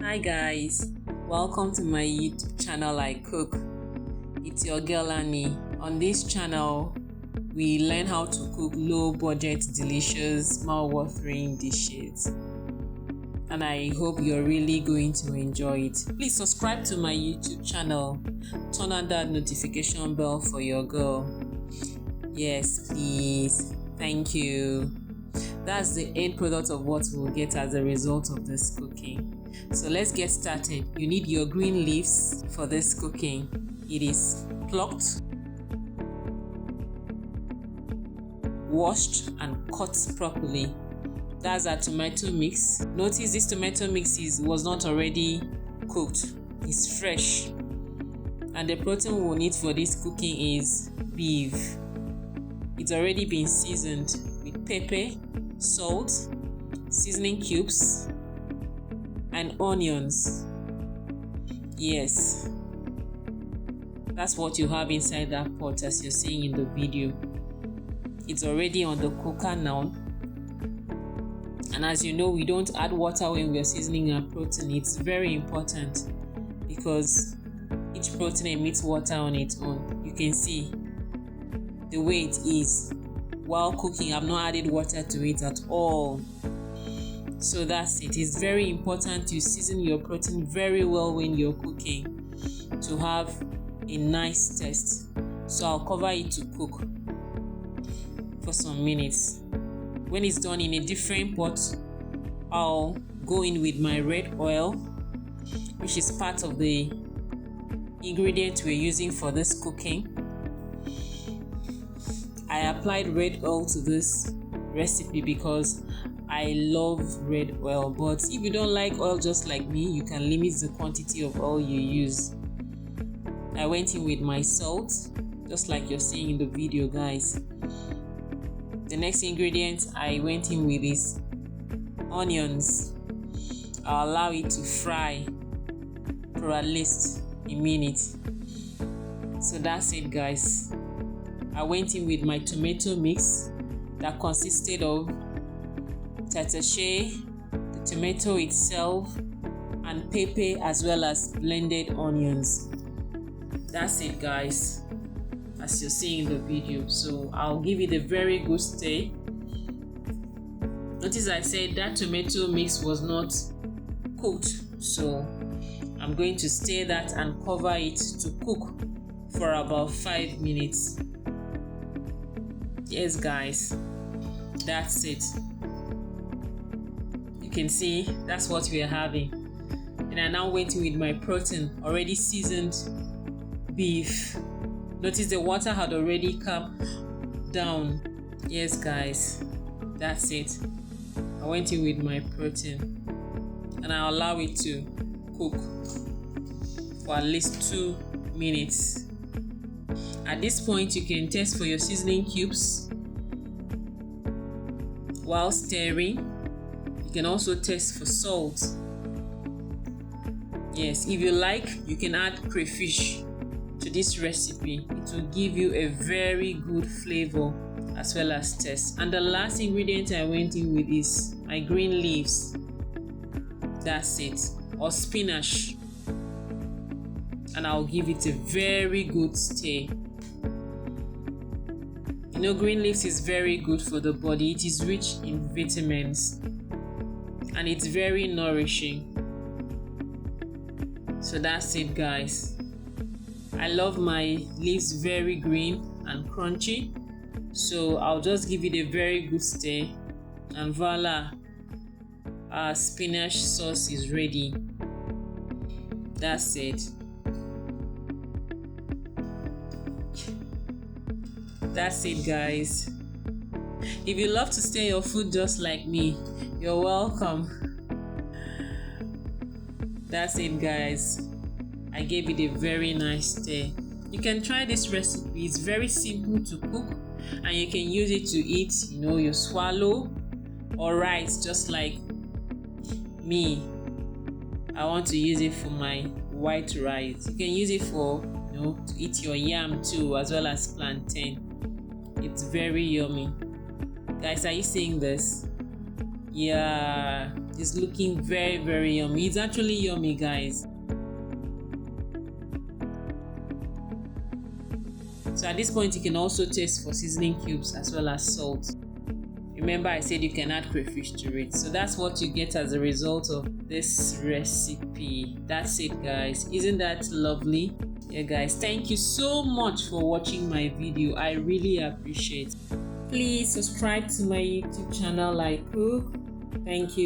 Hi guys, welcome to my YouTube channel I Cook. It's your girl Annie. On this channel, we learn how to cook low budget, delicious, mouth-watering dishes. And I hope you're really going to enjoy it. Please subscribe to my YouTube channel. Turn on that notification bell for your girl. Yes, please. Thank you. That's the end product of what we'll get as a result of this cooking. So let's get started. You need your green leaves for this cooking. It is plucked, washed and cut properly. That's our tomato mix. Notice this tomato mix was not already cooked. It's fresh. And the protein we'll need for this cooking is beef. It's already been seasoned with pepper, salt, seasoning cubes, and onions. Yes, that's what you have inside that pot as you're seeing in the video. It's already on the cooker now. And as you know, we don't add water when we're seasoning our protein. It's very important because each protein emits water on its own. You can see the way it is. While cooking, I've not added water to it at all. So that's it. It's very important to season your protein very well when you're cooking to have a nice taste. So I'll cover it to cook for some minutes. When it's done in a different pot, I'll go in with my red oil, which is part of the ingredient we're using for this cooking. I applied red oil to this recipe because I love red oil, but if you don't like oil just like me, you can limit the quantity of oil you use. I went in with my salt, just like you're seeing in the video, guys. The next ingredient I went in with is onions. I'll allow it to fry for at least a minute. So that's it, guys. I went in with my tomato mix that consisted of tatashe, the tomato itself, and pepper, as well as blended onions. That's it, guys, as you're seeing in the video. So I'll give it a very good stir. Notice I said that tomato mix was not cooked, so I'm going to stir that and cover it to cook for about 5 minutes. Yes, guys, that's it. You can see that's what we are having. And I now went in with my protein, already seasoned beef. Notice the water had already come down. Yes, guys, that's it. I went in with my protein and I allow it to cook for at least 2 minutes. At this point, you can test for your seasoning cubes while stirring. You can also test for salt. Yes, if you like, you can add crayfish to this recipe. It will give you a very good flavor as well as taste. And the last ingredient I went in with is my green leaves. That's it, or spinach. And I'll give it a very good stir. You know, green leaves is very good for the body. It is rich in vitamins and it's very nourishing. So that's it, guys. I love my leaves very green and crunchy, so I'll just give it a very good stir, and voila, our spinach sauce is ready. That's it. That's it, guys. If you love to stir your food just like me, you're welcome. That's it, guys. I gave it a very nice stir. You can try this recipe. It's very simple to cook and you can use it to eat, your swallow or rice, just like me. I want to use it for my white rice. You can use it for, to eat your yam too, as well as plantain. It's very yummy. Guys, are you seeing this? Yeah, it's looking very, very yummy. It's actually yummy, guys. So at this point, you can also taste for seasoning cubes as well as salt. Remember, I said you can add crayfish to it. So that's what you get as a result of this recipe. That's it, guys. Isn't that lovely? Yeah, guys, thank you so much for watching my video. I really appreciate it. Please subscribe to my YouTube channel, I Cook. Thank you.